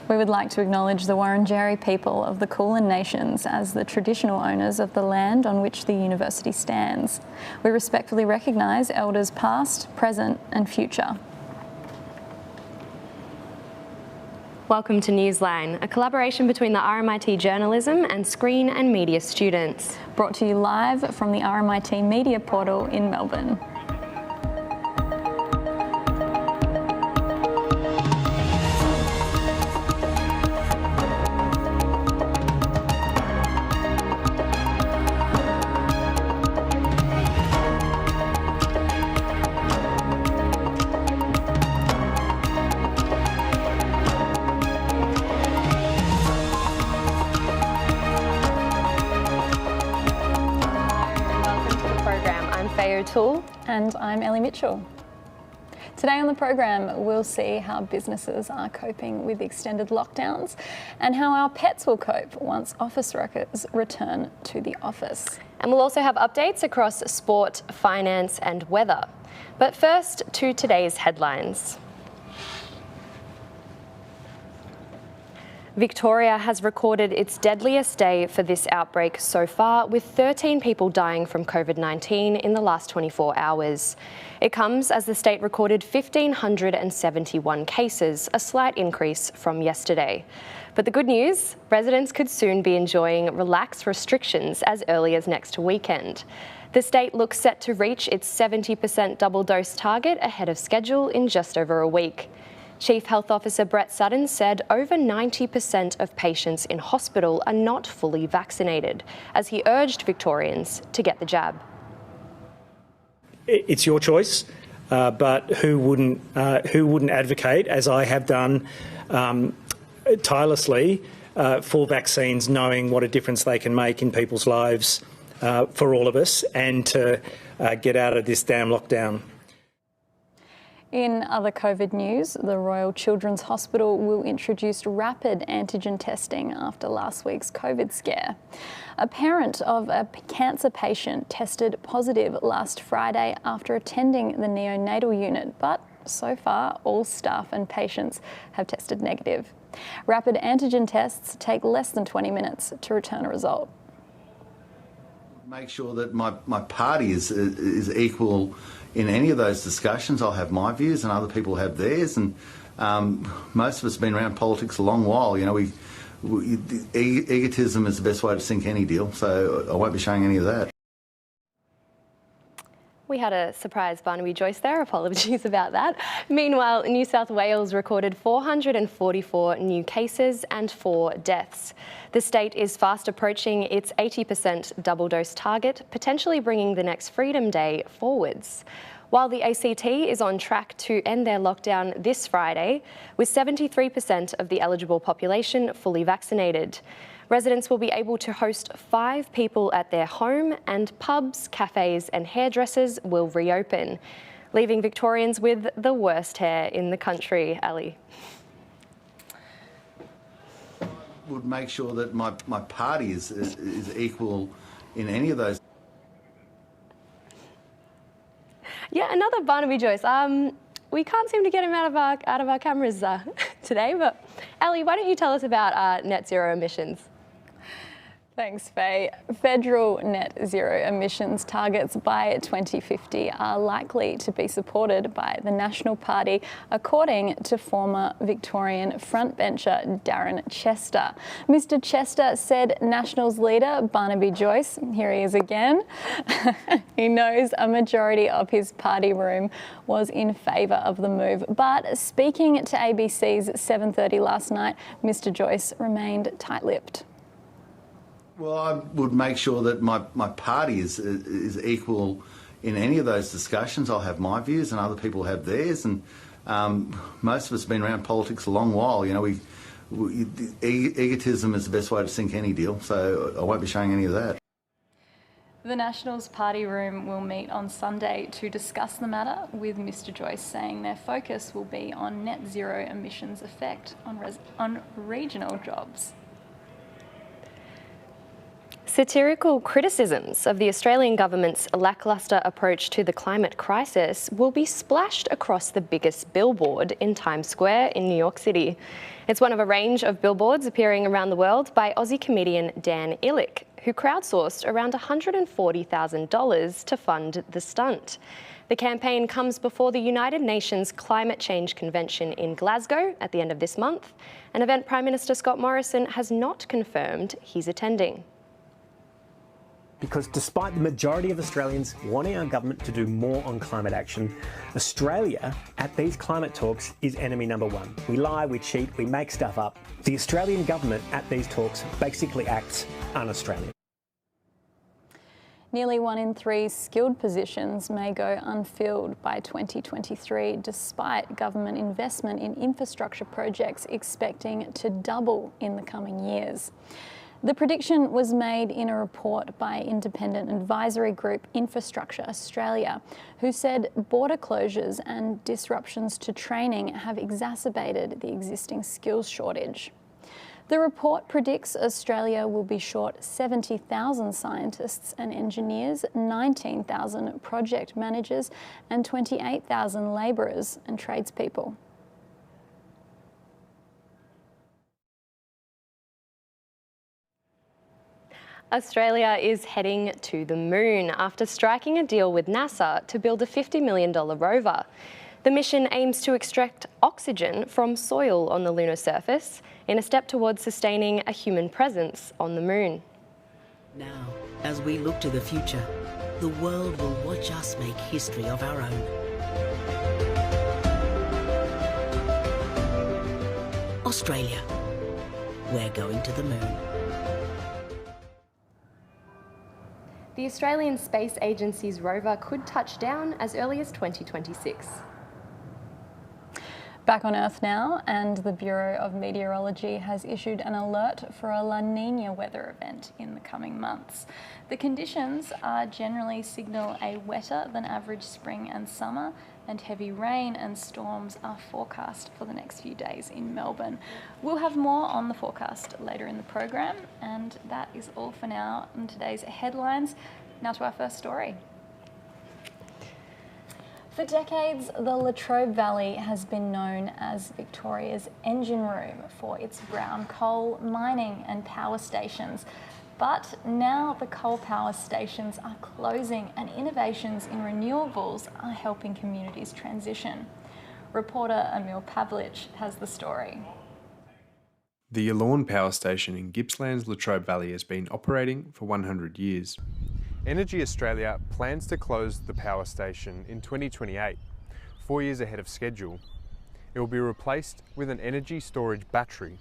We would like to acknowledge the Wurundjeri people of the Kulin Nations as the traditional owners of the land on which the university stands. We respectfully recognise elders past, present and future. Welcome to Newsline, a collaboration between the RMIT Journalism and Screen and Media students. Brought to you live from the RMIT Media Portal in Melbourne. And I'm Ellie Mitchell. Today on the program, we'll see how businesses are coping with extended lockdowns and how our pets will cope once office workers return to the office. And we'll also have updates across sport, finance and weather. But first, to today's headlines. Victoria has recorded its deadliest day for this outbreak so far, with 13 people dying from COVID-19 in the last 24 hours. It comes as the state recorded 1,571 cases, a slight increase from yesterday. But the good news, residents could soon be enjoying relaxed restrictions as early as next weekend. The state looks set to reach its 70% double dose target ahead of schedule in just over a week. Chief Health Officer Brett Sutton said over 90% of patients in hospital are not fully vaccinated, as he urged Victorians to get the jab. It's your choice, but who wouldn't advocate, as I have done tirelessly, for vaccines, knowing what a difference they can make in people's lives for all of us, and to get out of this damn lockdown. In other COVID news, the Royal Children's Hospital will introduce rapid antigen testing after last week's COVID scare. A parent of a cancer patient tested positive last Friday after attending the neonatal unit, but so far all staff and patients have tested negative. Rapid antigen tests take less than 20 minutes to return a result. Make sure that my party is equal in any of those discussions. I'll have my views and other people have theirs, and most of us have been around politics a long while. You know, egotism is the best way to sink any deal, so I won't be showing any of that. We had a surprise Barnaby Joyce there, apologies about that. Meanwhile, New South Wales recorded 444 new cases and 4 deaths. The state is fast approaching its 80% double dose target, potentially bringing the next Freedom Day forwards. While the ACT is on track to end their lockdown this Friday, with 73% of the eligible population fully vaccinated. Residents will be able to host 5 people at their home, and pubs, cafes and hairdressers will reopen, leaving Victorians with the worst hair in the country. Ali. Would make sure that my party is equal in any of those. Yeah, another Barnaby Joyce. We can't seem to get him out of our cameras today, but Ali, why don't you tell us about net zero emissions? Thanks, Faye. Federal net zero emissions targets by 2050 are likely to be supported by the National Party, according to former Victorian frontbencher Darren Chester. Mr Chester said Nationals leader Barnaby Joyce, here he is again, he knows a majority of his party room was in favour of the move. But speaking to ABC's 7:30 last night, Mr Joyce remained tight-lipped. Well, I would make sure that my party is equal in any of those discussions. I'll have my views and other people have theirs, and most of us have been around politics a long while. You know, egotism is the best way to sink any deal, so I won't be showing any of that. The Nationals party room will meet on Sunday to discuss the matter, with Mr Joyce saying their focus will be on net zero emissions effect on regional jobs. Satirical criticisms of the Australian government's lacklustre approach to the climate crisis will be splashed across the biggest billboard in Times Square in New York City. It's one of a range of billboards appearing around the world by Aussie comedian Dan Ilic, who crowdsourced around $140,000 to fund the stunt. The campaign comes before the United Nations Climate Change Convention in Glasgow at the end of this month, an event Prime Minister Scott Morrison has not confirmed he's attending. Because despite the majority of Australians wanting our government to do more on climate action, Australia at these climate talks is enemy number one. We lie, we cheat, we make stuff up. The Australian government at these talks basically acts un-Australian. Nearly 1 in 3 skilled positions may go unfilled by 2023, despite government investment in infrastructure projects expecting to double in the coming years. The prediction was made in a report by independent advisory group Infrastructure Australia, who said border closures and disruptions to training have exacerbated the existing skills shortage. The report predicts Australia will be short 70,000 scientists and engineers, 19,000 project managers and 28,000 labourers and tradespeople. Australia is heading to the moon after striking a deal with NASA to build a $50 million rover. The mission aims to extract oxygen from soil on the lunar surface in a step towards sustaining a human presence on the moon. Now, as we look to the future, the world will watch us make history of our own. Australia, we're going to the moon. The Australian Space Agency's rover could touch down as early as 2026. Back on Earth now, and the Bureau of Meteorology has issued an alert for a La Nina weather event in the coming months. The conditions are generally signal a wetter than average spring and summer, and heavy rain and storms are forecast for the next few days in Melbourne. We'll have more on the forecast later in the program, and that is all for now on today's headlines. Now to our first story. For decades, the Latrobe Valley has been known as Victoria's engine room for its brown coal, mining and power stations. But now the coal power stations are closing and innovations in renewables are helping communities transition. Reporter Emil Pavlich has the story. The Yallourn Power Station in Gippsland's Latrobe Valley has been operating for 100 years. Energy Australia plans to close the power station in 2028, 4 years ahead of schedule. It will be replaced with an energy storage battery.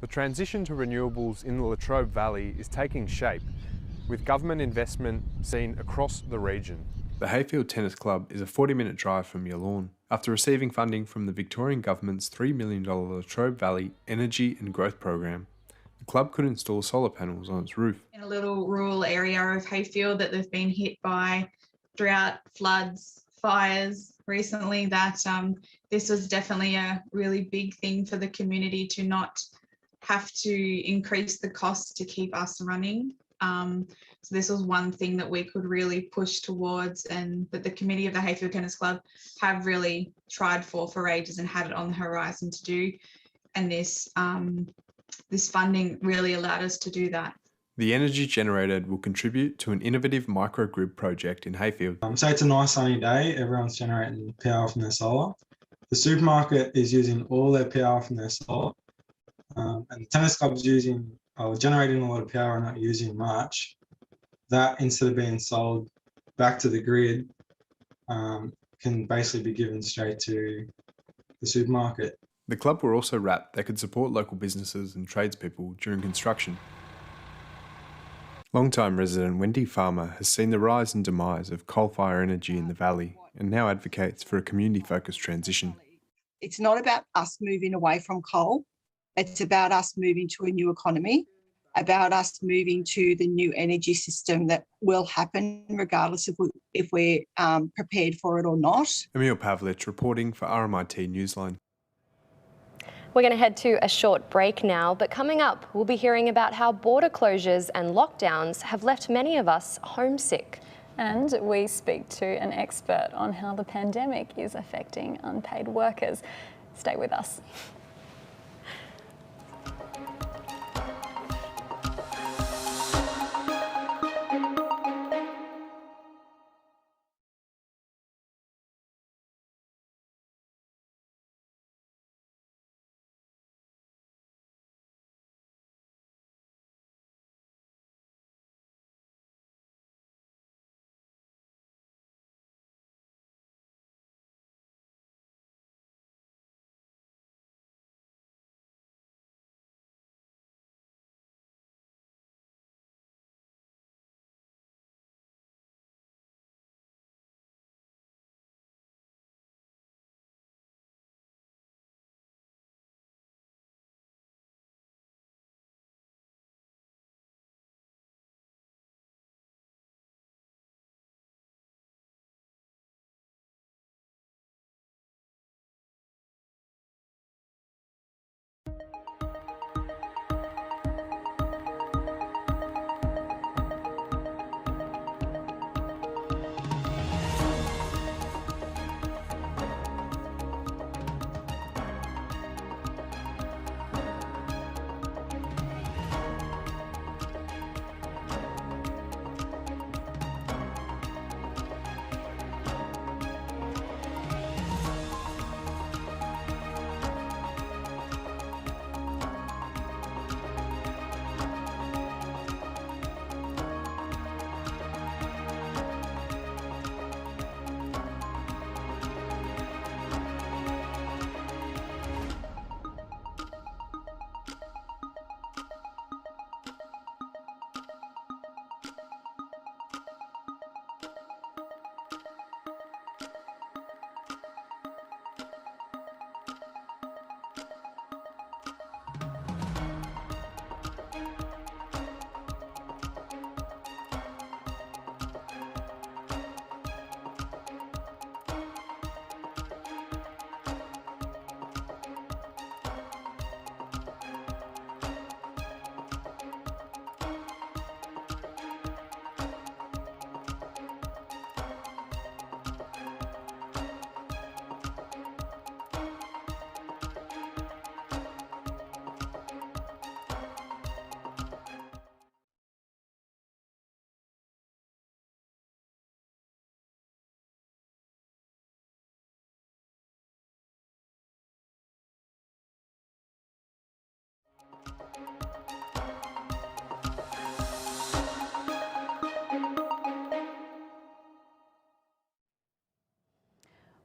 The transition to renewables in the Latrobe Valley is taking shape, with government investment seen across the region. The Hayfield Tennis Club is a 40-minute drive from Yallourn. After receiving funding from the Victorian Government's $3 million Latrobe Valley Energy and Growth Program, the club could install solar panels on its roof. In a little rural area of Hayfield that they've been hit by drought, floods, fires recently, that this was definitely a really big thing for the community to not have to increase the costs to keep us running. So this was one thing that we could really push towards, and that the committee of the Hayfield Tennis Club have really tried for ages and had it on the horizon to do. And this funding really allowed us to do that. The energy generated will contribute to an innovative microgrid project in Hayfield. So it's a nice sunny day, everyone's generating power from their solar. The supermarket is using all their power from their solar. And the tennis club's generating a lot of power and not using much. That, instead of being sold back to the grid, can basically be given straight to the supermarket. The club were also wrapped that could support local businesses and tradespeople during construction. Long-time resident Wendy Farmer has seen the rise and demise of coal-fired energy in the valley and now advocates for a community-focused transition. It's not about us moving away from coal. It's about us moving to a new economy, about us moving to the new energy system that will happen regardless if we're prepared for it or not. Emil Pavlich reporting for RMIT Newsline. We're going to head to a short break now, but coming up, we'll be hearing about how border closures and lockdowns have left many of us homesick. And we speak to an expert on how the pandemic is affecting unpaid workers. Stay with us.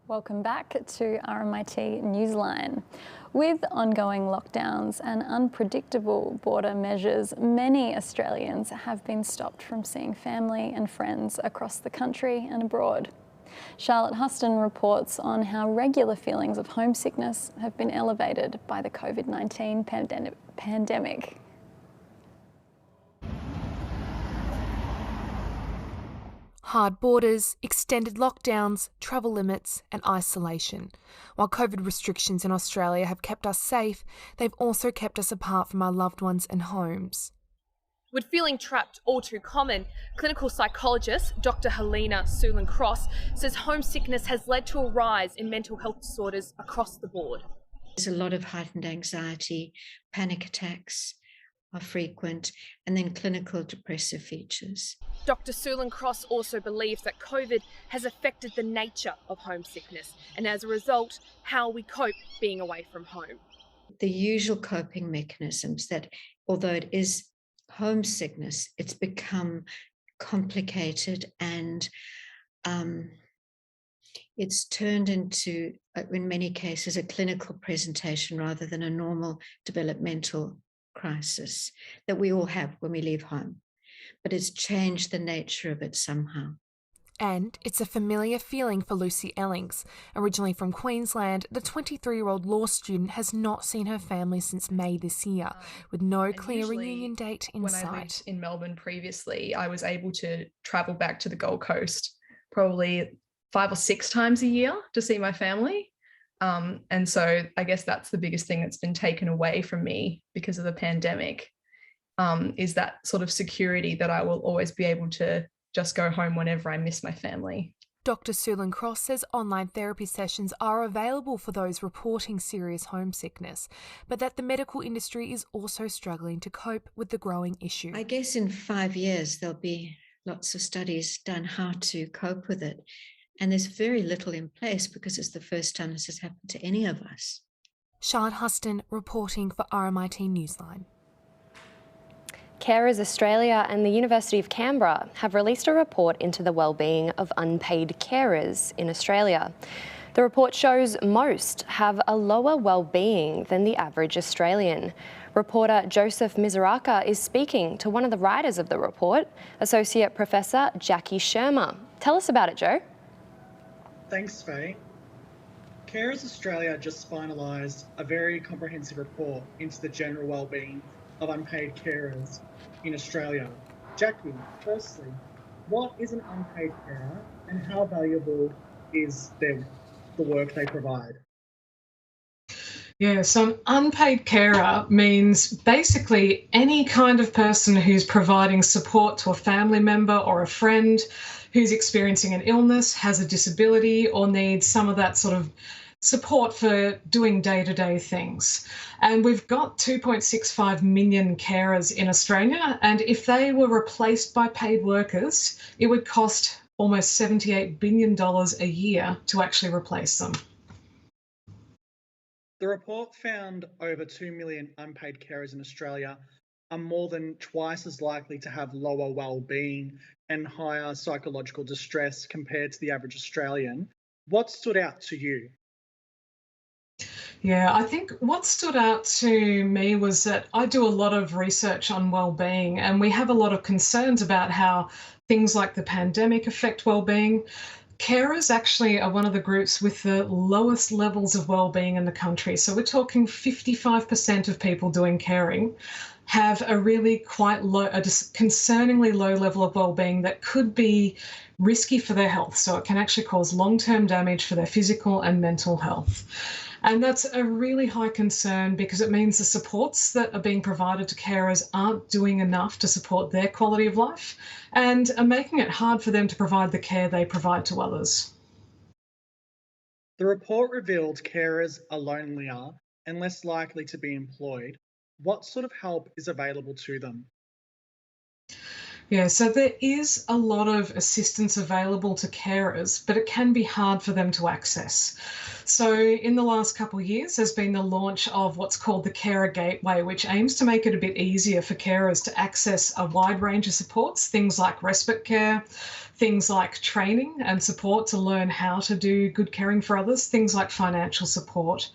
Welcome back to RMIT Newsline. With ongoing lockdowns and unpredictable border measures, many Australians have been stopped from seeing family and friends across the country and abroad. Charlotte Huston reports on how regular feelings of homesickness have been elevated by the COVID-19 pandemic. Hard borders, extended lockdowns, travel limits and isolation. While COVID restrictions in Australia have kept us safe, they've also kept us apart from our loved ones and homes. With feeling trapped all too common, clinical psychologist Dr. Helena Sulan-Cross says homesickness has led to a rise in mental health disorders across the board. There's a lot of heightened anxiety, panic attacks are frequent, and then clinical depressive features. Dr. Sulan-Cross also believes that COVID has affected the nature of homesickness and as a result, how we cope being away from home. The usual coping mechanisms that, although it is homesickness, it's become complicated and it's turned into, in many cases, a clinical presentation rather than a normal developmental crisis that we all have when we leave home. But it's changed the nature of it somehow. And it's a familiar feeling for Lucy Ellings. Originally from Queensland, the 23-year-old law student has not seen her family since May this year, with no clear reunion date in sight. When I lived in Melbourne previously, I was able to travel back to the Gold Coast probably 5 or 6 times a year to see my family. And so I guess that's the biggest thing that's been taken away from me because of the pandemic, is that sort of security that I will always be able to just go home whenever I miss my family. Dr. Sulan Cross says online therapy sessions are available for those reporting serious homesickness, but that the medical industry is also struggling to cope with the growing issue. I guess in 5 years, there'll be lots of studies done how to cope with it. And there's very little in place because it's the first time this has happened to any of us. Sian Huston reporting for RMIT Newsline. Carers Australia and the University of Canberra have released a report into the well-being of unpaid carers in Australia. The report shows most have a lower well-being than the average Australian. Reporter Joseph Mizuraka is speaking to one of the writers of the report, Associate Professor Jackie Shermer. Tell us about it, Joe. Thanks, Faye. Carers Australia just finalised a very comprehensive report into the general wellbeing of unpaid carers in Australia. Jackie, firstly, what is an unpaid carer and how valuable is the work they provide? Yeah, so an unpaid carer means basically any kind of person who's providing support to a family member or a friend who's experiencing an illness, has a disability, or needs some of that sort of support for doing day-to-day things. And we've got 2.65 million carers in Australia, and if they were replaced by paid workers, it would cost almost $78 billion a year to actually replace them. The report found over 2 million unpaid carers in Australia are more than twice as likely to have lower well-being and higher psychological distress compared to the average Australian. What stood out to you? Yeah, I think what stood out to me was that I do a lot of research on wellbeing, and we have a lot of concerns about how things like the pandemic affect wellbeing. Carers actually are one of the groups with the lowest levels of wellbeing in the country. So we're talking 55% of people doing caring have a really quite low, a concerningly low level of wellbeing that could be risky for their health. So it can actually cause long-term damage for their physical and mental health. And that's a really high concern because it means the supports that are being provided to carers aren't doing enough to support their quality of life and are making it hard for them to provide the care they provide to others. The report revealed carers are lonelier and less likely to be employed. What sort of help is available to them? Yeah, so there is a lot of assistance available to carers, but it can be hard for them to access. So in the last couple of years, there's been the launch of what's called the Carer Gateway, which aims to make it a bit easier for carers to access a wide range of supports, things like respite care, things like training and support to learn how to do good caring for others, things like financial support.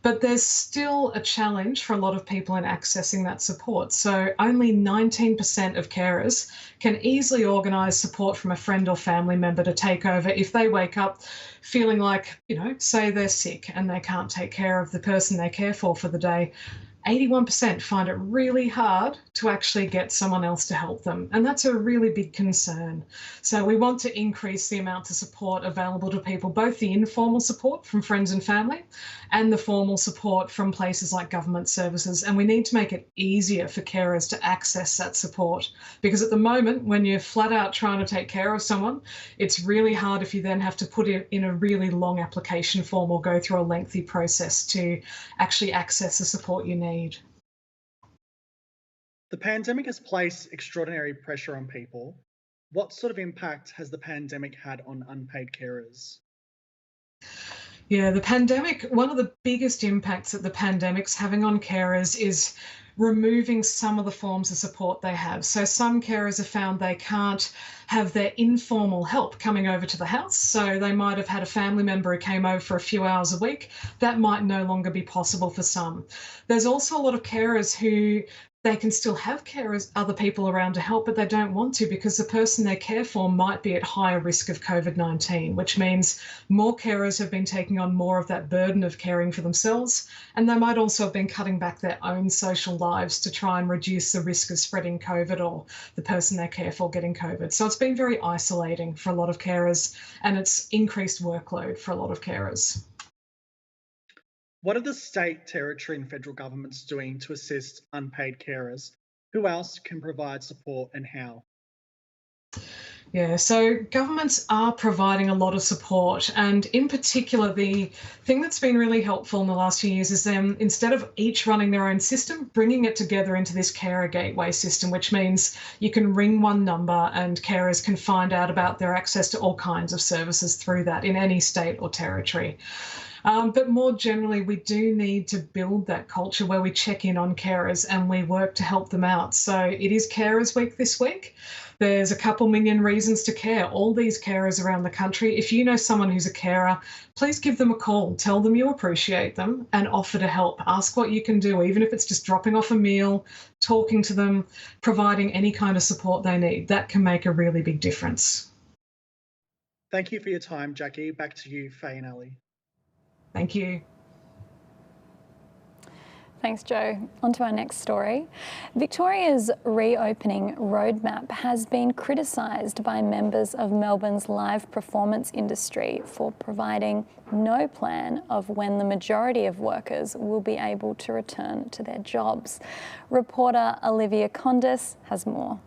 But there's still a challenge for a lot of people in accessing that support. So only 19% of carers can easily organise support from a friend or family member to take over if they wake up feeling like, say they're sick and they can't take care of the person they care for the day. 81% find it really hard to actually get someone else to help them. And that's a really big concern. So we want to increase the amount of support available to people, both the informal support from friends and family and the formal support from places like government services. And we need to make it easier for carers to access that support. Because at the moment, when you're flat out trying to take care of someone, it's really hard if you then have to put it in a really long application form or go through a lengthy process to actually access the support you need. The pandemic has placed extraordinary pressure on people. What sort of impact has the pandemic had on unpaid carers? Yeah, the pandemic, one of the biggest impacts that the pandemic's having on carers is removing some of the forms of support they have. So some carers have found they can't have their informal help coming over to the house. So they might have had a family member who came over for a few hours a week. That might no longer be possible for some. There's also a lot of carers who they can still have carers, other people around to help, but they don't want to because the person they care for might be at higher risk of COVID-19, which means more carers have been taking on more of that burden of caring for themselves, and they might also have been cutting back their own social lives to try and reduce the risk of spreading COVID or the person they care for getting COVID. So it's been very isolating for a lot of carers, and it's increased workload for a lot of carers. What are the state, territory and federal governments doing to assist unpaid carers? Who else can provide support and how? Yeah, so governments are providing a lot of support, and in particular, the thing that's been really helpful in the last few years is them, instead of each running their own system, bringing it together into this carer gateway system, which means you can ring one number and carers can find out about their access to all kinds of services through that in any state or territory. But more generally, we do need to build that culture where we check in on carers and we work to help them out. So it is Carers Week this week. There's a couple million reasons to care. All these carers around the country. If you know someone who's a carer, please give them a call. Tell them you appreciate them and offer to help. Ask what you can do, even if it's just dropping off a meal, talking to them, providing any kind of support they need. That can make a really big difference. Thank you for your time, Jackie. Back to you, Faye and Ali. Thank you. Thanks, Joe. On to our next story. Victoria's reopening roadmap has been criticised by members of Melbourne's live performance industry for providing no plan of when the majority of workers will be able to return to their jobs. Reporter Olivia Condis has more.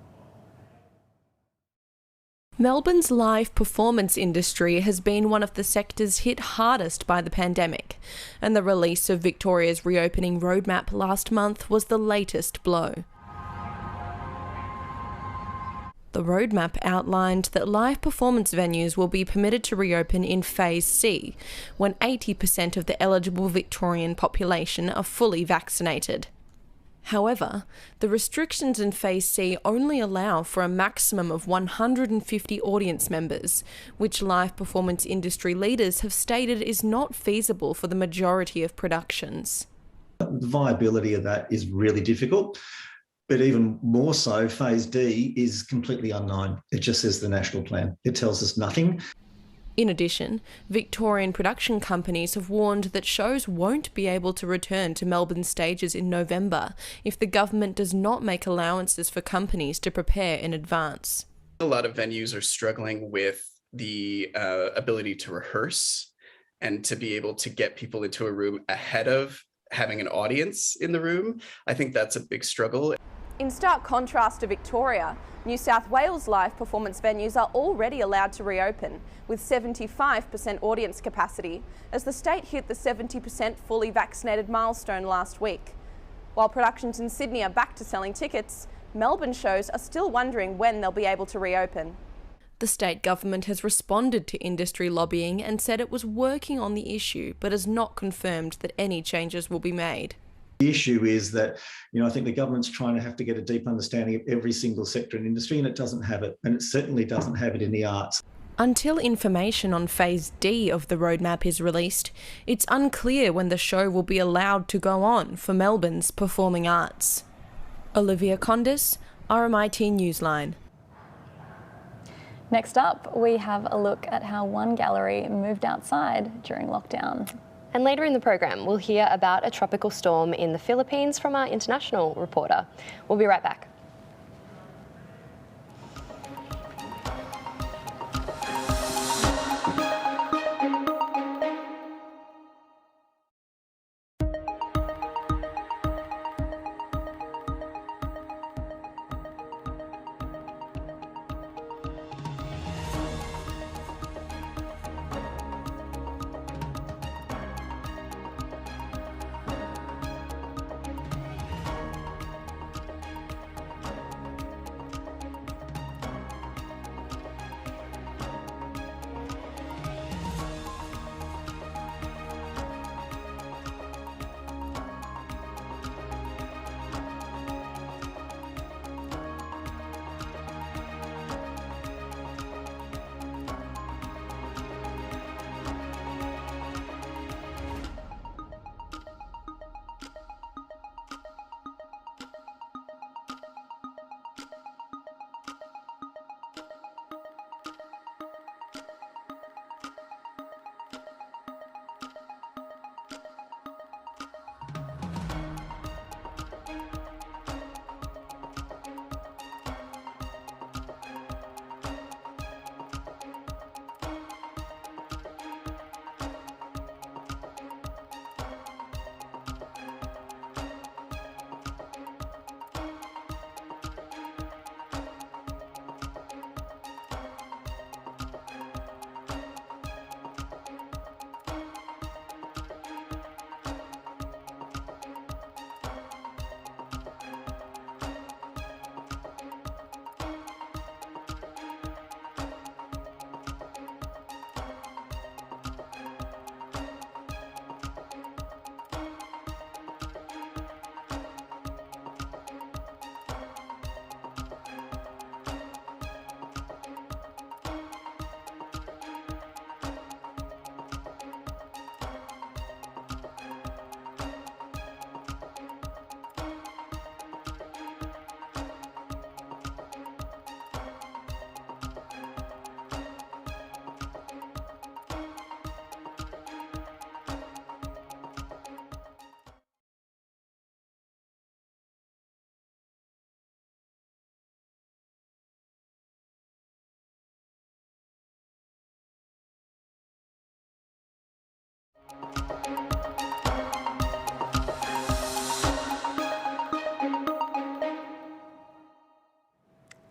Melbourne's live performance industry has been one of the sectors hit hardest by the pandemic, and the release of Victoria's reopening roadmap last month was the latest blow. The roadmap outlined that live performance venues will be permitted to reopen in Phase C, when 80% of the eligible Victorian population are fully vaccinated. However, the restrictions in Phase C only allow for a maximum of 150 audience members, which live performance industry leaders have stated is not feasible for the majority of productions. The viability of that is really difficult, but even more so, Phase D is completely unknown. It just says the national plan. It tells us nothing. In addition, Victorian production companies have warned that shows won't be able to return to Melbourne stages in November if the government does not make allowances for companies to prepare in advance. A lot of venues are struggling with the ability to rehearse and to be able to get people into a room ahead of having an audience in the room. I think that's a big struggle. In stark contrast to Victoria, New South Wales live performance venues are already allowed to reopen with 75% audience capacity as the state hit the 70% fully vaccinated milestone last week. While productions in Sydney are back to selling tickets, Melbourne shows are still wondering when they'll be able to reopen. The state government has responded to industry lobbying and said it was working on the issue, but has not confirmed that any changes will be made. The issue is that, I think the government's trying to have to get a deep understanding of every single sector in industry, and it doesn't have it, and it certainly doesn't have it in the arts. Until information on Phase D of the roadmap is released, it's unclear when the show will be allowed to go on for Melbourne's performing arts. Olivia Condis, RMIT Newsline. Next up, we have a look at how one gallery moved outside during lockdown. And later in the program, we'll hear about a tropical storm in the Philippines from our international reporter. We'll be right back.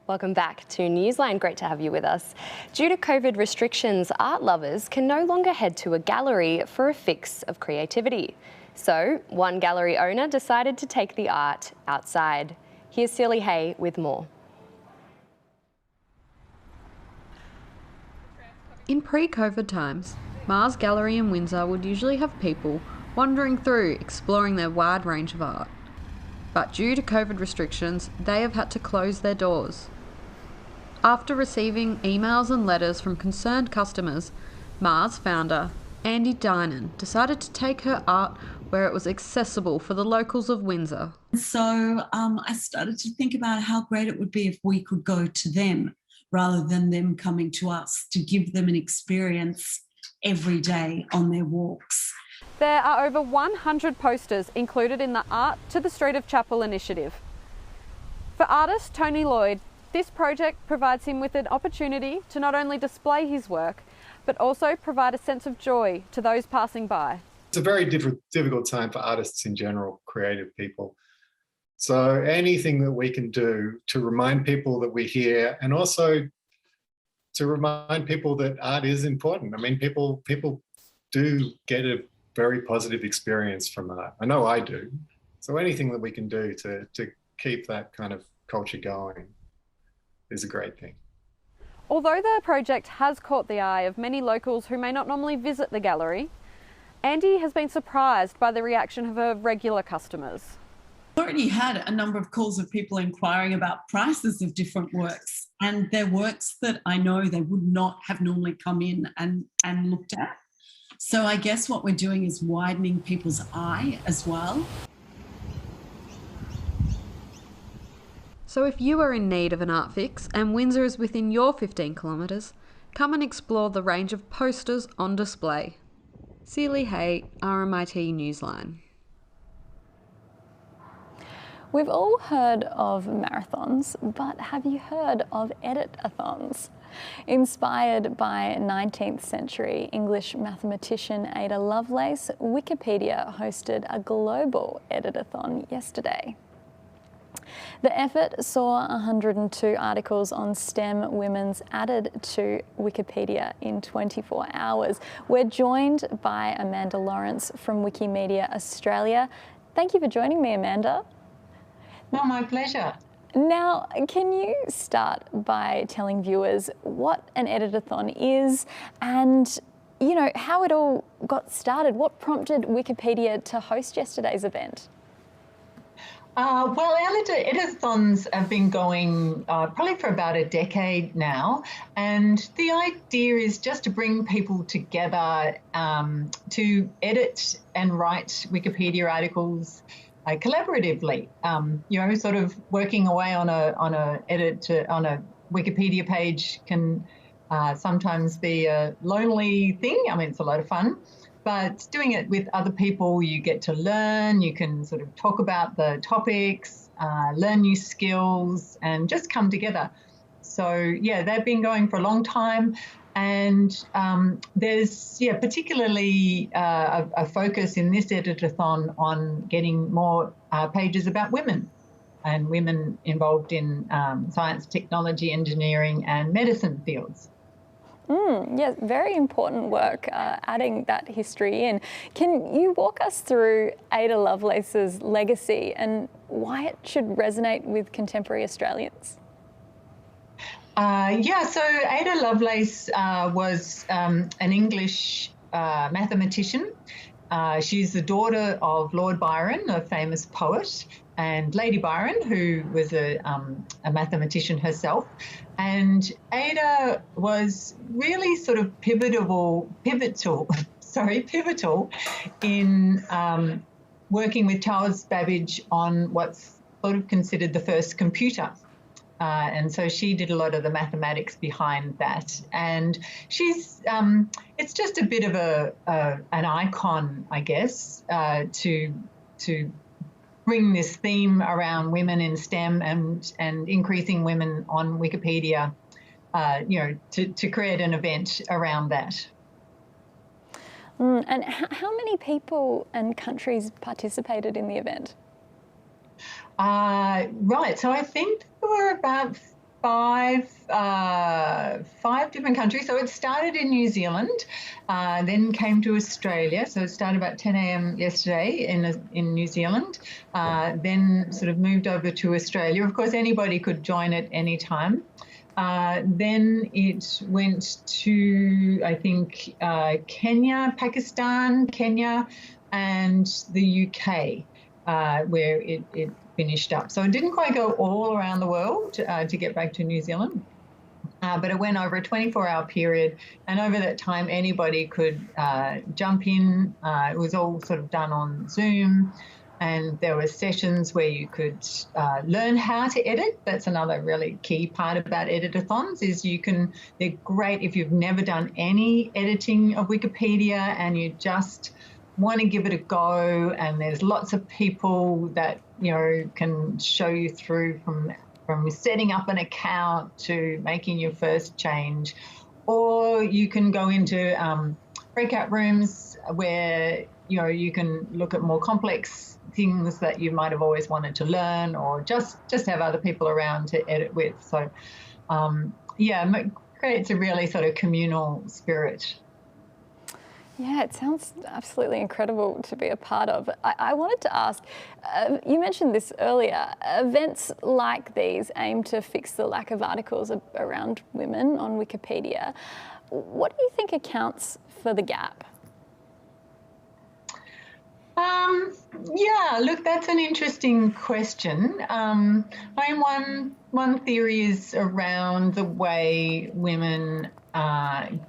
Welcome back to Newsline. Great to have you with us. Due to COVID restrictions, art lovers can no longer head to a gallery for a fix of creativity. So, one gallery owner decided to take the art outside. Here's Sealy Hay with more. In pre-COVID times, Mars Gallery in Windsor would usually have people wandering through, exploring their wide range of art. But due to COVID restrictions, they have had to close their doors. After receiving emails and letters from concerned customers, Mars founder Andy Dynan decided to take her art where it was accessible for the locals of Windsor. So I started to think about how great it would be if we could go to them rather than them coming to us, to give them an experience every day on their walks. There are over 100 posters included in the Art to the Street of Chapel initiative. For artist Tony Lloyd, this project provides him with an opportunity to not only display his work, but also provide a sense of joy to those passing by. It's a very difficult time for artists in general, creative people. So anything that we can do to remind people that we're here, and also to remind people that art is important. I mean, people do get a very positive experience from art. I know I do. So anything that we can do to keep that kind of culture going is a great thing. Although the project has caught the eye of many locals who may not normally visit the gallery, Andy has been surprised by the reaction of her regular customers. I've already had a number of calls of people inquiring about prices of different works, and they're works that I know they would not have normally come in and looked at. So I guess what we're doing is widening people's eye as well. So if you are in need of an art fix and Windsor is within your 15 kilometres, come and explore the range of posters on display. Sealy Hay, RMIT Newsline. We've all heard of marathons, but have you heard of edit-a-thons? Inspired by 19th century English mathematician Ada Lovelace, Wikipedia hosted a global edit-a-thon yesterday. The effort saw 102 articles on STEM women's added to Wikipedia in 24 hours. We're joined by Amanda Lawrence from Wikimedia Australia. Thank you for joining me, Amanda. Oh, my pleasure. Now, can you start by telling viewers what an edit-a-thon is and, you know, how it all got started? What prompted Wikipedia to host yesterday's event? Well, our edit-a-thons have been going probably for about a decade now, and the idea is just to bring people together to edit and write Wikipedia articles collaboratively. You know, sort of working away on a Wikipedia page can sometimes be a lonely thing. I mean, it's a lot of fun. But doing it with other people, you get to learn, you can sort of talk about the topics, learn new skills, and just come together. So, yeah, they've been going for a long time. And there's, particularly a focus in this edit-a-thon on getting more pages about women and women involved in science, technology, engineering, and medicine fields. Yes, very important work, adding that history in. Can you walk us through Ada Lovelace's legacy and why it should resonate with contemporary Australians? So Ada Lovelace was an English mathematician. She's the daughter of Lord Byron, a famous poet, and Lady Byron, who was a mathematician herself. And Ada was really sort of pivotal in working with Charles Babbage on what's sort of considered the first computer. And so she did a lot of the mathematics behind that. And she's, it's just a bit of an icon, I guess, to bring this theme around women in STEM and increasing women on Wikipedia, to create an event around that. And how many people and countries participated in the event? Right, so I think there were about 5 different countries. So it started in New Zealand, then came to Australia. So it started about 10 a.m. yesterday in New Zealand, then sort of moved over to Australia. Of course, anybody could join at any time. Then it went to, I think, Kenya, and the UK, where it finished up. So it didn't quite go all around the world to get back to New Zealand. But it went over a 24-hour period, and over that time, anybody could jump in. It was all sort of done on Zoom, and there were sessions where you could learn how to edit. That's another really key part about editathons, is they're great if you've never done any editing of Wikipedia and you just want to give it a go, and there's lots of people that, you know, can show you through from setting up an account to making your first change. Or you can go into breakout rooms where, you know, you can look at more complex things that you might have always wanted to learn, or just have other people around to edit with. So yeah, it creates a really sort of communal spirit. Yeah, it sounds absolutely incredible to be a part of. I wanted to ask, you mentioned this earlier, events like these aim to fix the lack of articles around women on Wikipedia. What do you think accounts for the gap? Yeah, look, that's an interesting question. I mean, one theory is around the way women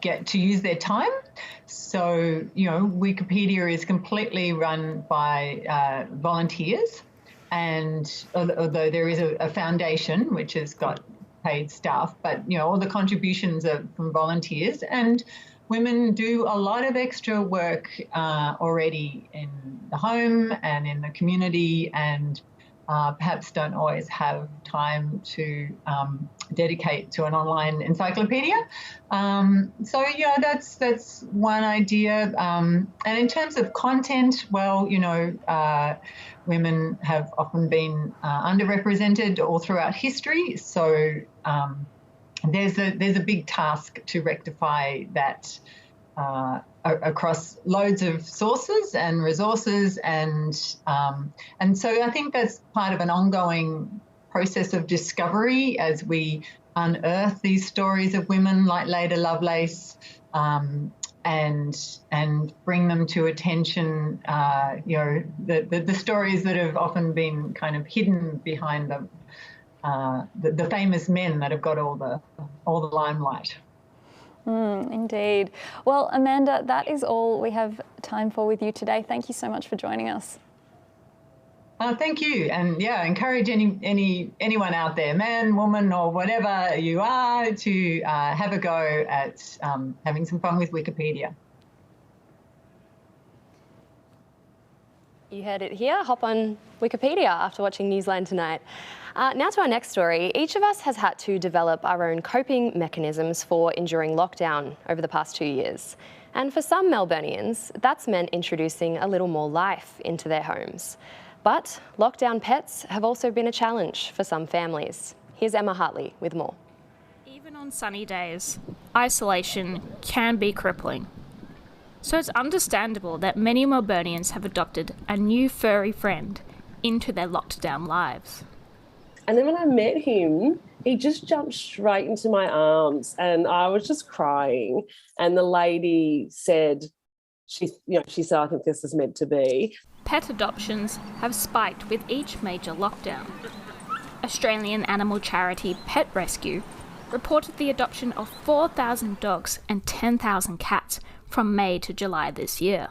get to use their time. So, you know, Wikipedia is completely run by volunteers, and although there is a foundation which has got paid staff, but, you know, all the contributions are from volunteers, and women do a lot of extra work already in the home and in the community, and perhaps don't always have time to dedicate to an online encyclopedia. So yeah, that's one idea. And in terms of content, well, you know, women have often been underrepresented all throughout history. So there's a big task to rectify that across loads of sources and resources, and so I think that's part of an ongoing process of discovery as we unearth these stories of women like Leda Lovelace, and bring them to attention. You know, the stories that have often been kind of hidden behind the famous men that have got all the limelight. Indeed. Well, Amanda, that is all we have time for with you today. Thank you so much for joining us. Thank you, and yeah, encourage anyone out there, man, woman, or whatever you are, to have a go at having some fun with Wikipedia. You heard it here. Hop on Wikipedia after watching Newsline tonight. Now to our next story. Each of us has had to develop our own coping mechanisms for enduring lockdown over the past 2 years. And for some Melburnians, that's meant introducing a little more life into their homes. But lockdown pets have also been a challenge for some families. Here's Emma Hartley with more. Even on sunny days, isolation can be crippling. So it's understandable that many Melburnians have adopted a new furry friend into their locked down lives. And then when I met him, he just jumped straight into my arms and I was just crying. And the lady said, she said, I think this is meant to be. Pet adoptions have spiked with each major lockdown. Australian animal charity Pet Rescue reported the adoption of 4,000 dogs and 10,000 cats from May to July this year.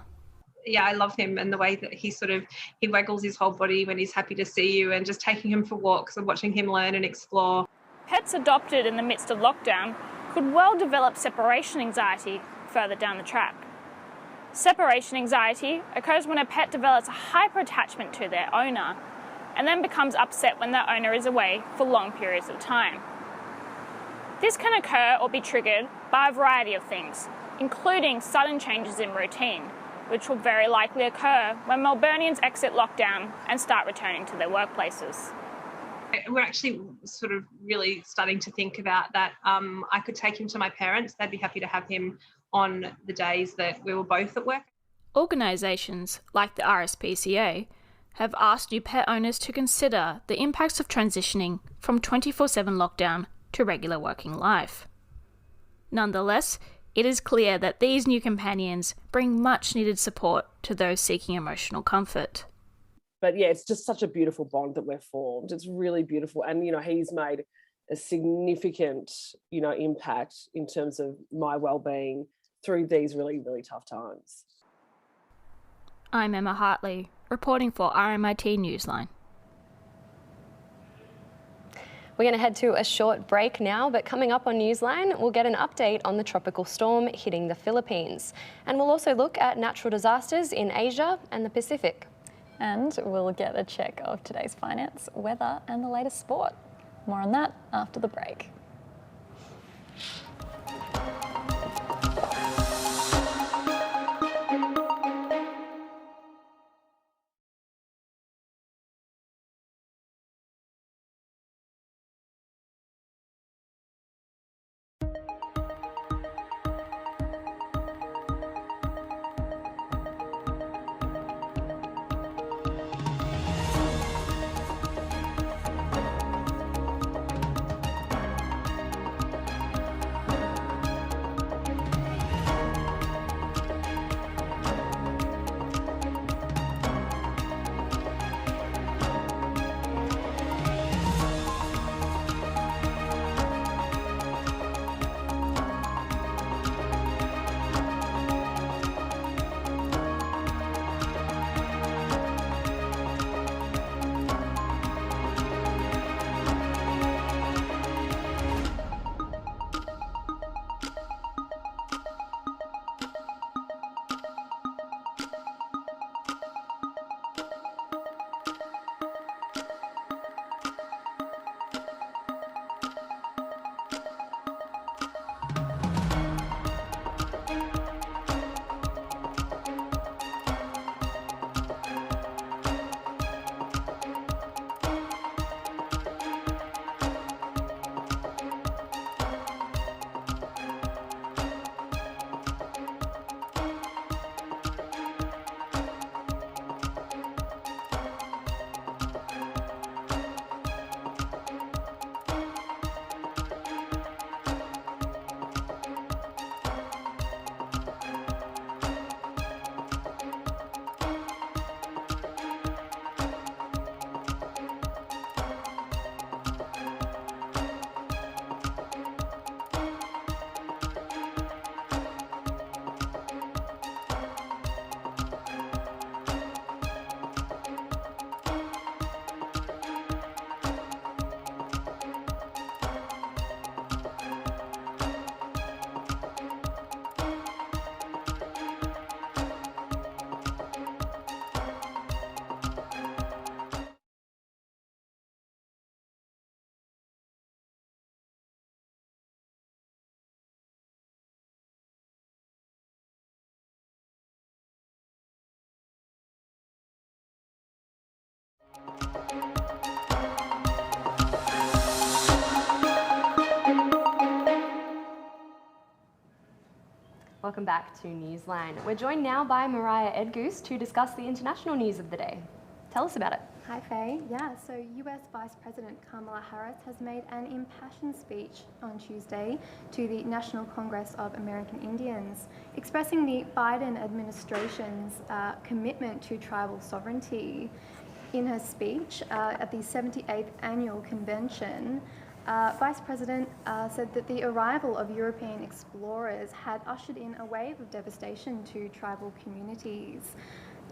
Yeah, I love him and the way that he waggles his whole body when he's happy to see you, and just taking him for walks and watching him learn and explore. Pets adopted in the midst of lockdown could well develop separation anxiety further down the track. Separation anxiety occurs when a pet develops a hyper-attachment to their owner and then becomes upset when their owner is away for long periods of time. This can occur or be triggered by a variety of things, including sudden changes in routine, which will very likely occur when Melburnians exit lockdown and start returning to their workplaces. We're actually sort of really starting to think about that. I could take him to my parents. They'd be happy to have him on the days that we were both at work. Organisations like the RSPCA have asked new pet owners to consider the impacts of transitioning from 24/7 lockdown to regular working life. Nonetheless, it is clear that these new companions bring much needed support to those seeking emotional comfort. But yeah, it's just such a beautiful bond that we've formed. It's really beautiful. And, he's made a significant, impact in terms of my well-being through these really, really tough times. I'm Emma Hartley, reporting for RMIT Newsline. We're going to head to a short break now, but coming up on Newsline, we'll get an update on the tropical storm hitting the Philippines. And we'll also look at natural disasters in Asia and the Pacific. And we'll get a check of today's finance, weather and the latest sport. More on that after the break. Welcome back to Newsline. We're joined now by Mariah Edgoose to discuss the international news of the day. Tell us about it. Hi, Faye. Yeah, so US Vice President Kamala Harris has made an impassioned speech on Tuesday to the National Congress of American Indians, expressing the Biden administration's commitment to tribal sovereignty. In her speech at the 78th Annual Convention, Vice President said that the arrival of European explorers had ushered in a wave of devastation to tribal communities.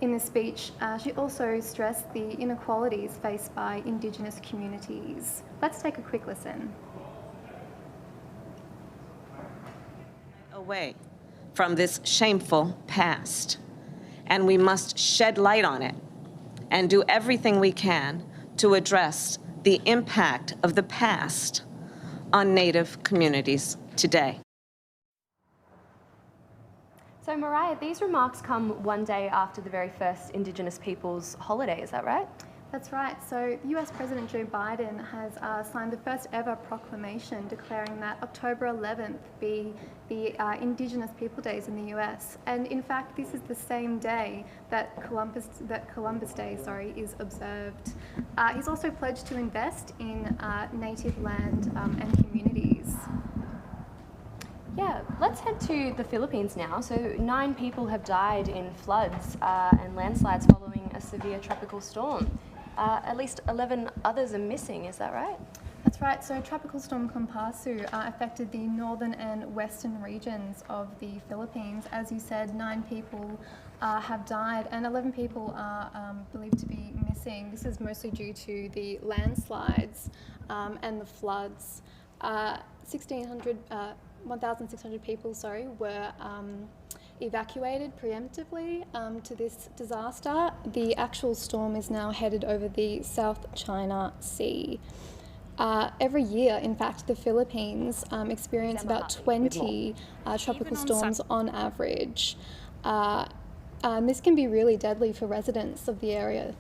In the speech, she also stressed the inequalities faced by Indigenous communities. Let's take a quick listen. Away from this shameful past, and we must shed light on it and do everything we can to address the impact of the past on Native communities today. So Mariah, these remarks come one day after the very first Indigenous peoples holiday, is that right? That's right. So US President Joe Biden has signed the first ever proclamation declaring that October 11th be the Indigenous People Days in the US. And in fact, this is the same day that Columbus Day, is observed. He's also pledged to invest in native land and communities. Yeah, let's head to the Philippines now. So 9 people have died in floods and landslides following a severe tropical storm. At least 11 others are missing, is that right? That's right. So Tropical Storm Kompasu affected the northern and western regions of the Philippines. As you said, 9 people have died and 11 people are believed to be missing. This is mostly due to the landslides and the floods. 1,600 people, were evacuated preemptively to this disaster. The actual storm is now headed over the South China Sea. Every year, in fact, the Philippines experience about 20 tropical storms on average. And this can be really deadly for residents of the area.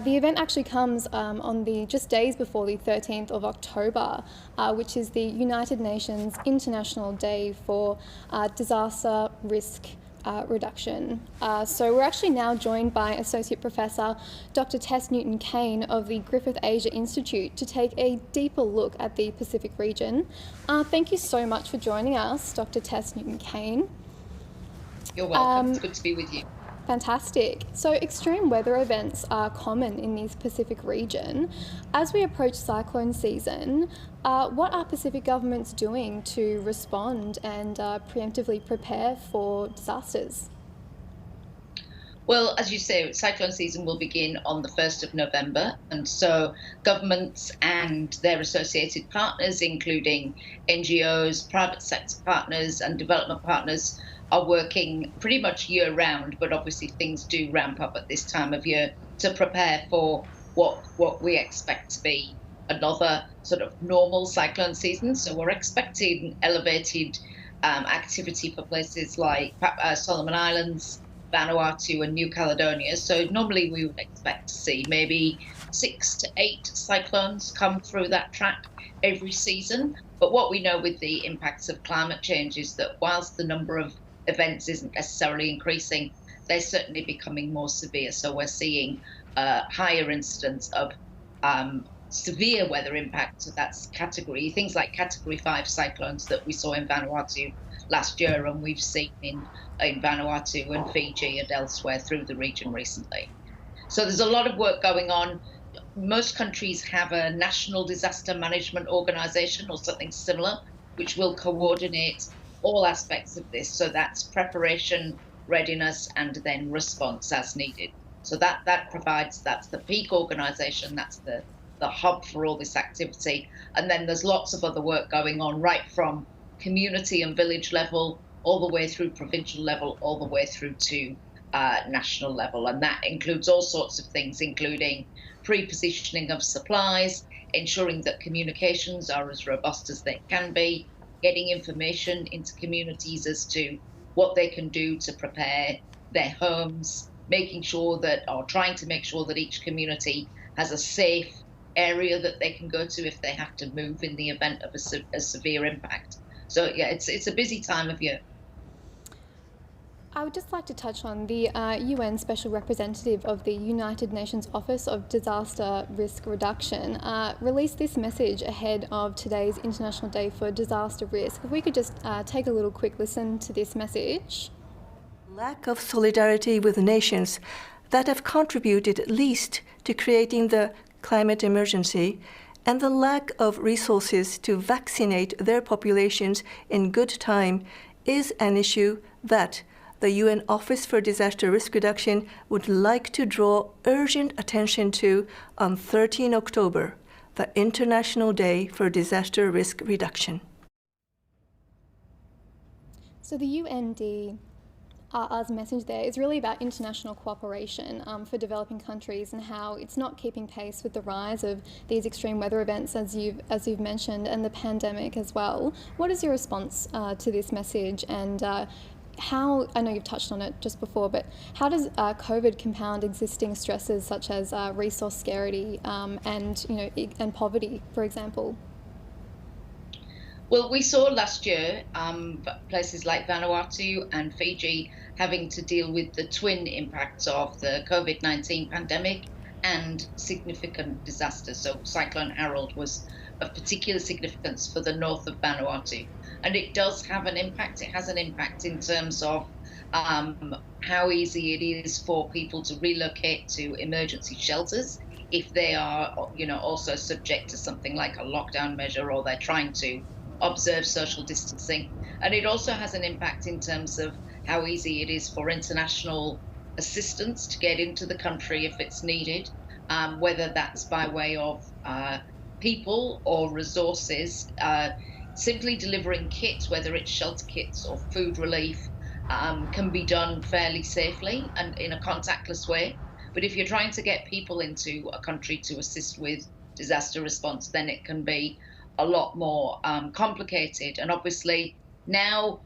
The event actually comes on the just days before the 13th of October, which is the United Nations International Day for Disaster Risk Reduction. So we're actually now joined by Associate Professor Dr. Tess Newton-Cain of the Griffith Asia Institute to take a deeper look at the Pacific region. Thank you so much for joining us, Dr. Tess Newton-Cain. You're welcome. It's good to be with you. Fantastic. So extreme weather events are common in the Pacific region. As we approach cyclone season, what are Pacific governments doing to respond and preemptively prepare for disasters? Well, as you say, cyclone season will begin on the 1st of November. And so governments and their associated partners, including NGOs, private sector partners and development partners, are working pretty much year round, but obviously things do ramp up at this time of year to prepare for what we expect to be another sort of normal cyclone season. So we're expecting elevated activity for places like Solomon Islands, Vanuatu and New Caledonia. So normally we would expect to see maybe 6 to 8 cyclones come through that track every season. But what we know with the impacts of climate change is that whilst the number of events isn't necessarily increasing, they're certainly becoming more severe. So we're seeing higher incidence of severe weather impact. So that's category, things like category 5 cyclones that we saw in Vanuatu last year, and we've seen in Vanuatu and Fiji and elsewhere through the region recently. So there's a lot of work going on. Most countries have a national disaster management organization or something similar, which will coordinate all aspects of this. So that's preparation, readiness, and then response as needed. So that provides, that's the peak organization, that's the hub for all this activity. And then there's lots of other work going on, right from community and village level, all the way through provincial level, all the way through to national level. And that includes all sorts of things, including pre-positioning of supplies, ensuring that communications are as robust as they can be, getting information into communities as to what they can do to prepare their homes, making sure that, or trying to make sure that each community has a safe area that they can go to if they have to move in the event of a severe impact. So yeah, it's a busy time of year. I would just like to touch on the UN Special Representative of the United Nations Office of Disaster Risk Reduction released this message ahead of today's International Day for Disaster Risk. If we could just take a little quick listen to this message. Lack of solidarity with nations that have contributed least to creating the climate emergency and the lack of resources to vaccinate their populations in good time is an issue that the UN Office for Disaster Risk Reduction would like to draw urgent attention to on 13 October, the International Day for Disaster Risk Reduction. So the UNDRR's message there is really about international cooperation for developing countries and how it's not keeping pace with the rise of these extreme weather events, as you've mentioned, and the pandemic as well. What is your response to this message, and how, I know you've touched on it just before, but how does COVID compound existing stresses such as resource scarcity and poverty, for example? Well, we saw last year places like Vanuatu and Fiji having to deal with the twin impacts of the COVID-19 pandemic and significant disasters. So Cyclone Harold was of particular significance for the north of Vanuatu. And it does have an impact. It has an impact in terms of how easy it is for people to relocate to emergency shelters if they are, also subject to something like a lockdown measure, or they're trying to observe social distancing. And it also has an impact in terms of how easy it is for international assistance to get into the country if it's needed, whether that's by way of people or resources. Simply delivering kits, whether it's shelter kits or food relief, can be done fairly safely and in a contactless way. But if you're trying to get people into a country to assist with disaster response, then it can be a lot more complicated. And obviously now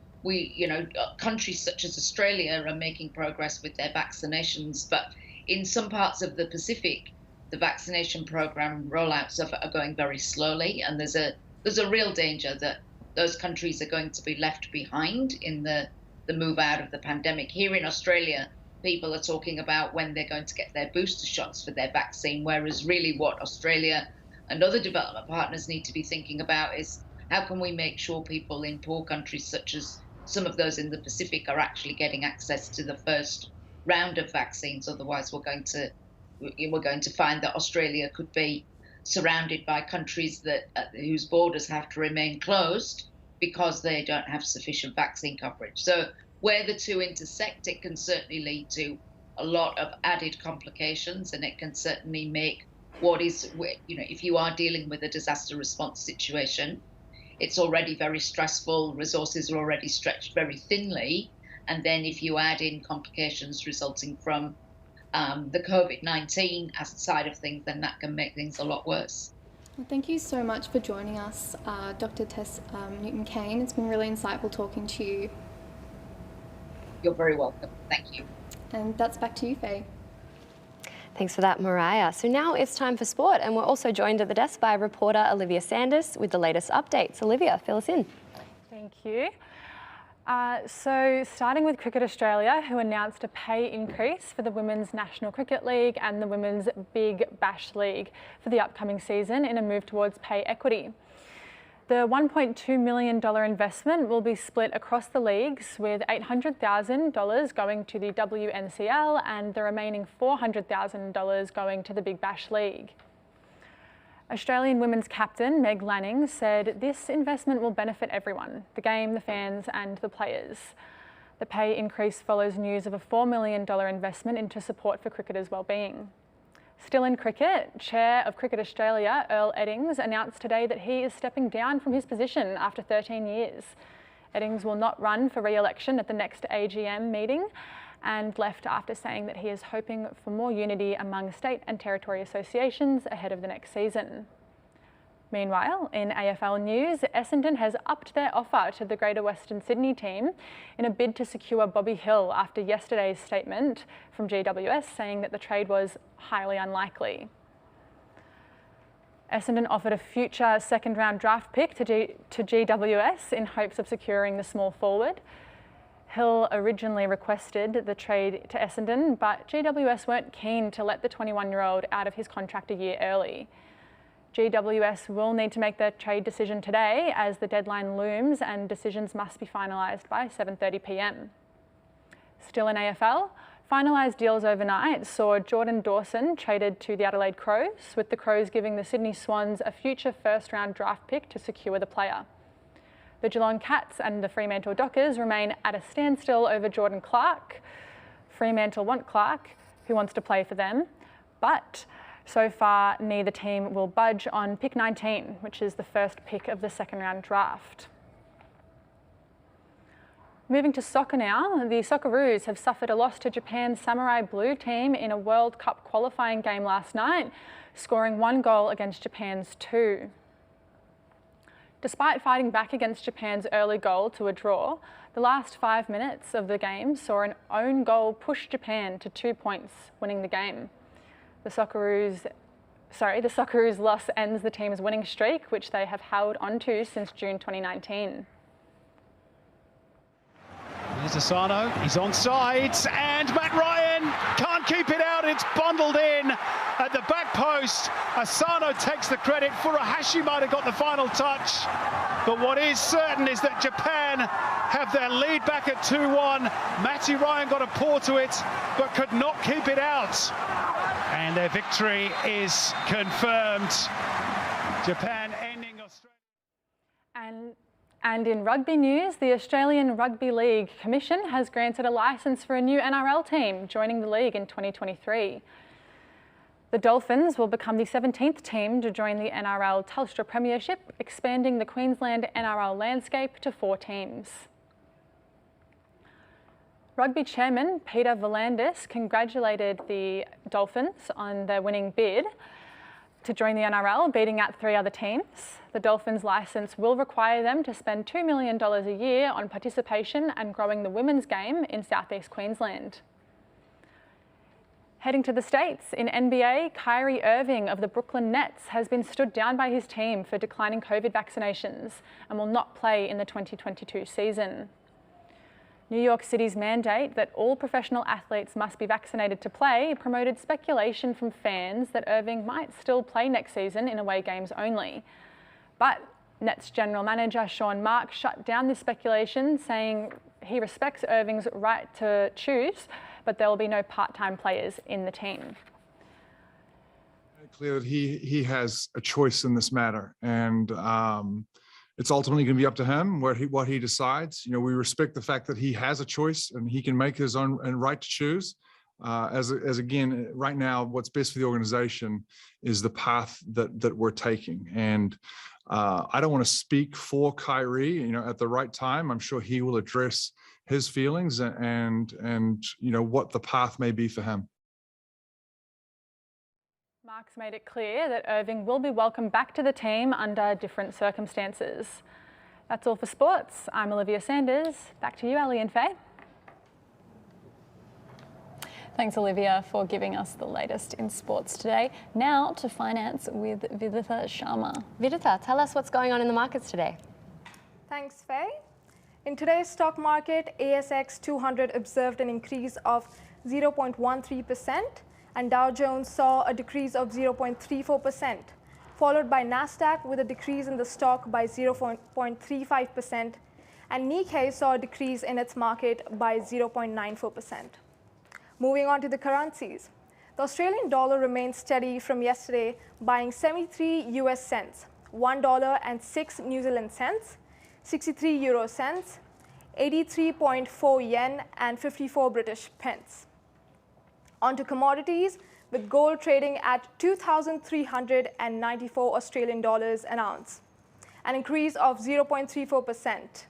countries such as Australia are making progress with their vaccinations, but in some parts of the Pacific, the vaccination program rollouts are going very slowly, and there's a real danger that those countries are going to be left behind in the move out of the pandemic. Here in Australia, people are talking about when they're going to get their booster shots for their vaccine, whereas really what Australia and other development partners need to be thinking about is how can we make sure people in poor countries, such as some of those in the Pacific, are actually getting access to the first round of vaccines. Otherwise, we're going to find that Australia could be surrounded by countries whose borders have to remain closed because they don't have sufficient vaccine coverage. So where the two intersect, it can certainly lead to a lot of added complications, and it can certainly make if you are dealing with a disaster response situation, it's already very stressful, resources are already stretched very thinly, and then if you add in complications resulting from the COVID-19 side of things, then that can make things a lot worse. Well, thank you so much for joining us, Dr. Tess Newton-Cain. It's been really insightful talking to you. You're very welcome. Thank you. And that's back to you, Faye. Thanks for that, Mariah. So now it's time for sport, and we're also joined at the desk by reporter Olivia Sanders with the latest updates. Olivia, fill us in. Thank you. So starting with Cricket Australia, who announced a pay increase for the Women's National Cricket League and the Women's Big Bash League for the upcoming season in a move towards pay equity. The $1.2 million investment will be split across the leagues, with $800,000 going to the WNCL and the remaining $400,000 going to the Big Bash League. Australian women's captain Meg Lanning said this investment will benefit everyone, the game, the fans and the players. The pay increase follows news of a $4 million investment into support for cricketers' wellbeing. Still in cricket, Chair of Cricket Australia, Earl Eddings, announced today that he is stepping down from his position after 13 years. Eddings will not run for re-election at the next AGM meeting and left after saying that he is hoping for more unity among state and territory associations ahead of the next season. Meanwhile, in AFL news, Essendon has upped their offer to the Greater Western Sydney team in a bid to secure Bobby Hill after yesterday's statement from GWS saying that the trade was highly unlikely. Essendon offered a future second-round draft pick to GWS in hopes of securing the small forward. Hill originally requested the trade to Essendon, but GWS weren't keen to let the 21-year-old out of his contract a year early. GWS will need to make their trade decision today as the deadline looms and decisions must be finalised by 7:30 p.m. Still in AFL, finalised deals overnight saw Jordan Dawson traded to the Adelaide Crows, with the Crows giving the Sydney Swans a future first-round draft pick to secure the player. The Geelong Cats and the Fremantle Dockers remain at a standstill over Jordan Clark. Fremantle want Clark, who wants to play for them, but so far neither team will budge on pick 19, which is the first pick of the second-round draft. Moving to soccer now, the Socceroos have suffered a loss to Japan's Samurai Blue team in a World Cup qualifying game last night, scoring 1 goal against Japan's 2. Despite fighting back against Japan's early goal to a draw, The last 5 minutes of the game saw an own goal push Japan to 2 points, winning the game. The Socceroos' loss ends the team's winning streak, which they have held onto since June 2019. Here's Asano, he's onside, and Matt Ryan can't keep it out, it's bundled in at the back post. Asano takes the credit, Furuhashi might have got the final touch, but what is certain is that Japan have their lead back at 2-1. Matty Ryan got a paw to it, but could not keep it out. And their victory is confirmed. Japan ending Australia. And in rugby news, the Australian Rugby League Commission has granted a licence for a new NRL team joining the league in 2023. The Dolphins will become the 17th team to join the NRL Telstra Premiership, expanding the Queensland NRL landscape to 4 teams. Rugby chairman Peter V'landys congratulated the Dolphins on their winning bid to join the NRL, beating out 3 other teams. The Dolphins' licence will require them to spend $2 million a year on participation and growing the women's game in southeast Queensland. Heading to the States, in NBA, Kyrie Irving of the Brooklyn Nets has been stood down by his team for declining COVID vaccinations and will not play in the 2022 season. New York City's mandate that all professional athletes must be vaccinated to play promoted speculation from fans that Irving might still play next season in away games only. But Nets general manager Sean Marks shut down this speculation, saying he respects Irving's right to choose, but there will be no part-time players in the team. Clear that he has a choice in this matter, and it's ultimately going to be up to him what he decides. You know, we respect the fact that he has a choice and he can make his own and right to choose. As again, right now, what's best for the organization is the path that we're taking. And I don't want to speak for Kyrie. You know, at the right time, I'm sure he will address his feelings and you know what the path may be for him. Marks made it clear that Irving will be welcomed back to the team under different circumstances. That's all for sports. I'm Olivia Sanders. Back to you, Ali and Faye. Thanks, Olivia, for giving us the latest in sports today. Now to finance with Viditha Sharma. Viditha, tell us what's going on in the markets today. Thanks, Faye. In today's stock market, ASX 200 observed an increase of 0.13%. and Dow Jones saw a decrease of 0.34%, followed by Nasdaq with a decrease in the stock by 0.35%, and Nikkei saw a decrease in its market by 0.94%. Moving on to the currencies. The Australian dollar remained steady from yesterday, buying 73 US cents, $1.06 New Zealand cents, 63 euro cents, 83.4 yen, and 54 British pence. On to commodities, with gold trading at 2,394 Australian dollars an ounce, an increase of 0.34%.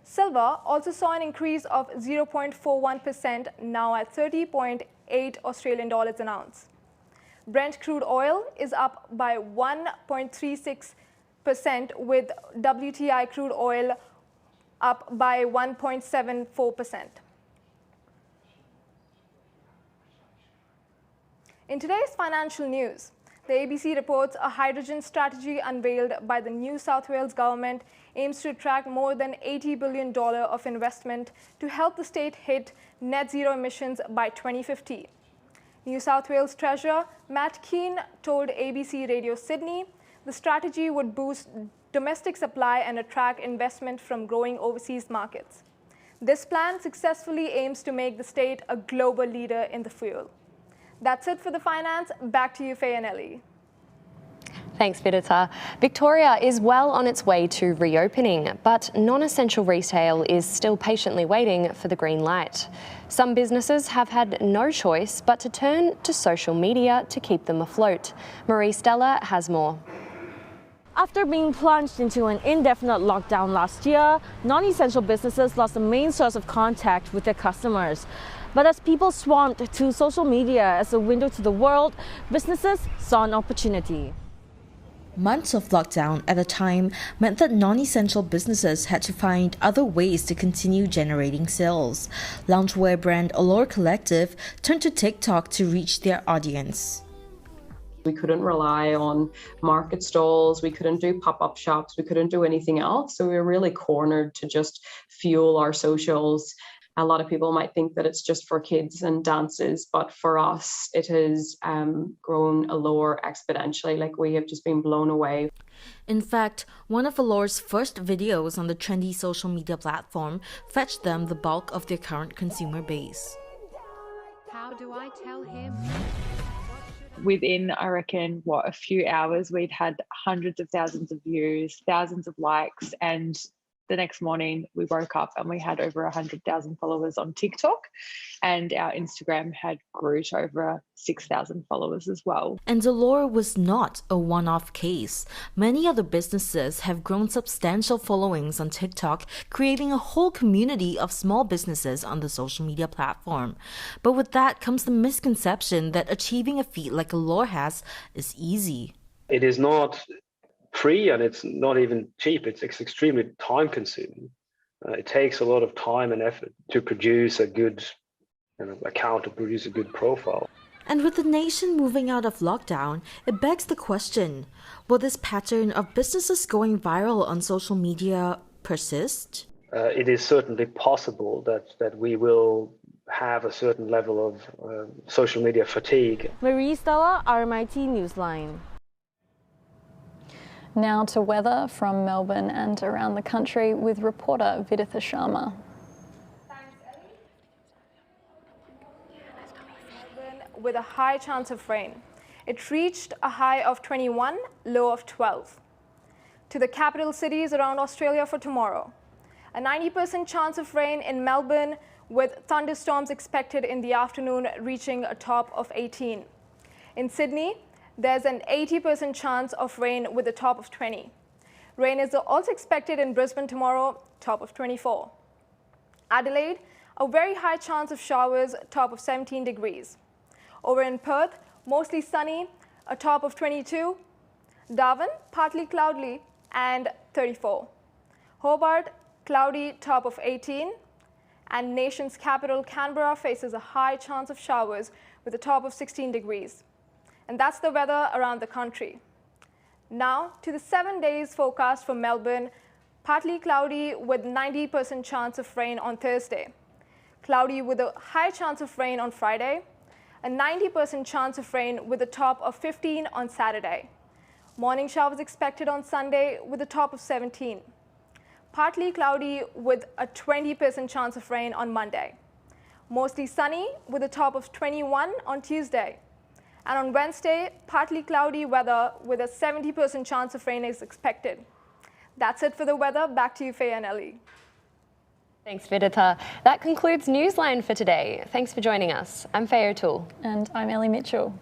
Silver also saw an increase of 0.41%, now at 30.8 Australian dollars an ounce. Brent crude oil is up by 1.36%, with WTI crude oil up by 1.74%. In today's financial news, the ABC reports a hydrogen strategy unveiled by the New South Wales government aims to attract more than $80 billion of investment to help the state hit net zero emissions by 2050. New South Wales Treasurer Matt Keane told ABC Radio Sydney the strategy would boost domestic supply and attract investment from growing overseas markets. This plan successfully aims to make the state a global leader in the fuel. That's it for the finance. Back to you, Faye and Ellie. Thanks, Viditha. Victoria is well on its way to reopening, but non-essential retail is still patiently waiting for the green light. Some businesses have had no choice but to turn to social media to keep them afloat. Marie Stella has more. After being plunged into an indefinite lockdown last year, non-essential businesses lost the main source of contact with their customers. But as people swamped to social media as a window to the world, businesses saw an opportunity. Months of lockdown at a time meant that non-essential businesses had to find other ways to continue generating sales. Loungewear brand Allure Collective turned to TikTok to reach their audience. We couldn't rely on market stalls, we couldn't do pop-up shops, we couldn't do anything else. So we were really cornered to just fuel our socials. A lot of people might think that it's just for kids and dances, but for us, it has grown Allure exponentially. Like, we have just been blown away. In fact, one of Allure's first videos on the trendy social media platform fetched them the bulk of their current consumer base. How do I tell him? Within, I reckon, a few hours, we'd had hundreds of thousands of views, thousands of likes, and the next morning we woke up and we had over 100,000 followers on TikTok, and our Instagram had grew to over 6,000 followers as well. And Allure was not a one-off case. Many other businesses have grown substantial followings on TikTok, creating a whole community of small businesses on the social media platform. But with that comes the misconception that achieving a feat like Allure has is easy. It is not free, and it's not even cheap. It's extremely time consuming. It takes a lot of time and effort to produce a good account, to produce a good profile. And with the nation moving out of lockdown, it begs the question, will this pattern of businesses going viral on social media persist? It is certainly possible that we will have a certain level of social media fatigue. Marie Stella, RMIT Newsline. Now to weather from Melbourne and around the country with reporter Viditha Sharma. With a high chance of rain. It reached a high of 21, low of 12. To the capital cities around Australia for tomorrow. A 90% chance of rain in Melbourne, with thunderstorms expected in the afternoon reaching a top of 18. In Sydney, there's an 80% chance of rain with a top of 20. Rain is also expected in Brisbane tomorrow, top of 24. Adelaide, a very high chance of showers, top of 17 degrees. Over in Perth, mostly sunny, a top of 22. Darwin, partly cloudy and 34. Hobart, cloudy, top of 18. And nation's capital, Canberra, faces a high chance of showers with a top of 16 degrees. And that's the weather around the country. Now to the 7 days forecast for Melbourne. Partly cloudy with 90% chance of rain on Thursday. Cloudy with a high chance of rain on Friday. A 90% chance of rain with a top of 15 on Saturday. Morning showers expected on Sunday with a top of 17. Partly cloudy with a 20% chance of rain on Monday. Mostly sunny with a top of 21 on Tuesday. And on Wednesday, partly cloudy weather with a 70% chance of rain is expected. That's it for the weather. Back to you, Faye and Ellie. Thanks, Viditha. That concludes Newsline for today. Thanks for joining us. I'm Faye O'Toole. And I'm Ellie Mitchell.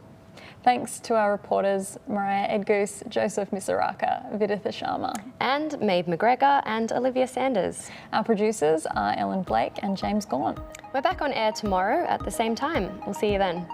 Thanks to our reporters, Mariah Edgoose, Joseph Misaraka, Viditha Sharma. And Maeve McGregor and Olivia Sanders. Our producers are Ellen Blake and James Gawn. We're back on air tomorrow at the same time. We'll see you then.